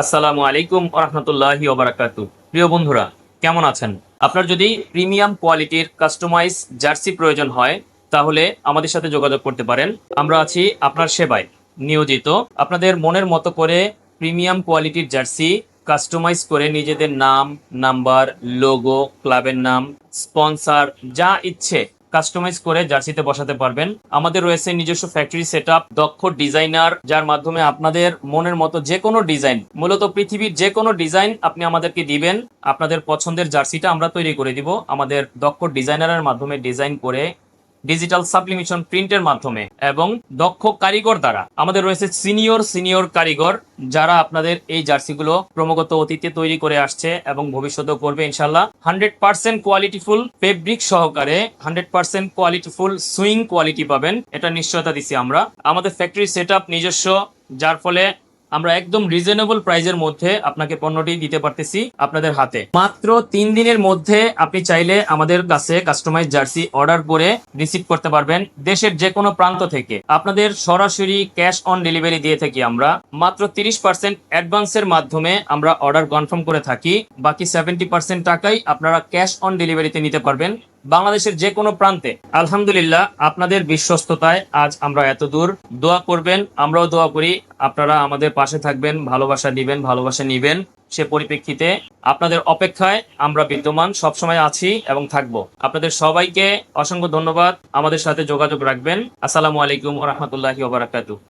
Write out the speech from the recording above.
আসসালামু আলাইকুম ওরহমতুল্লাহি ওবারাকাতু। প্রিয় বন্ধুরা, কেমন আছেন? আপনার যদি প্রিমিয়াম কোয়ালিটির কাস্টমাইজ জার্সি প্রয়োজন হয় তাহলে আমাদের সাথে যোগাযোগ করতে পারেন। আমরা আছি আপনার সেবায় নিয়োজিত। আপনাদের মনের মতো করে প্রিমিয়াম কোয়ালিটির জার্সি কাস্টমাইজ করে নিজেদের নাম, নাম্বার, লোগো, ক্লাবের নাম, স্পন্সর যা ইচ্ছে কাস্টমাইজ করে জার্সিতে বসাতে পারবেন। আমাদের রয়েছে নিজস্ব ফ্যাক্টরি সেটআপ, দক্ষ ডিজাইনার, যার মাধ্যমে আপনাদের মনের মতো যে কোনো ডিজাইন, মূলত পৃথিবীর যে কোনো ডিজাইন আপনি আমাদেরকে দিবেন, আপনাদের পছন্দের জার্সিটা আমরা তৈরি করে দিব আমাদের দক্ষ ডিজাইনারের মাধ্যমে ডিজাইন করে ডিজিটাল সাবলিমেশন প্রিন্টের মাধ্যমে এবং দক্ষ কারিগর দ্বারা। আমাদের রয়েছে সিনিয়র কারিগর যারা আপনাদের এই জার্সিগুলো ক্রমাগত অতীতে তৈরি করে আসছে এবং ভবিষ্যতেও করবে ইনশাল্লাহ। 100% কোয়ালিটিফুল ফেব্রিক সহকারে 100% কোয়ালিটিফুল সুইং কোয়ালিটি পাবেন, এটা নিশ্চয়তা দিচ্ছি আমরা। আমাদের ফ্যাক্টরি সেটআপ নিজস্ব, যার ফলে আমরা একদম রিজনেবল প্রাইজের মধ্যে আপনাকে পণ্যটি দিতে পারতেছি আপনাদের হাতে। মাত্র 3 দিনের মধ্যে আপনি চাইলে আমাদের কাছে কাস্টমাইজ জার্সি অর্ডার করে রিসিভ করতে পারবেন দেশের যে কোনো প্রান্ত থেকে। আপনাদের সরাসরি ক্যাশ অন ডেলিভারি দিয়ে থাকি আমরা। মাত্র 30% অ্যাডভান্সের মাধ্যমে আমরা অর্ডার কনফার্ম করে থাকি, বাকি 70% টাকাই আপনারা ক্যাশ অন ডেলিভারিতে নিতে পারবেন বাংলাদেশের যে কোনো প্রান্তে। আলহামদুলিল্লাহ, আপনাদের বিশ্বস্ততায় আজ আমরা এত দূর। দোয়া করবেন, আমরাও দোয়া করি আপনারা আমাদের পাশে থাকবেন, ভালোবাসা দিবেন, ভালোবাসা নিবেন। সে পরিপ্রেক্ষিতে আপনাদের অপেক্ষায় আমরা বিদ্যমান, সবসময় আছি এবং থাকবো। আপনাদের সবাইকে অসংখ্য ধন্যবাদ। আমাদের সাথে যোগাযোগ রাখবেন। আসসালামু আলাইকুম ওয়া রাহমাতুল্লাহি ওয়া বারাকাতুহু।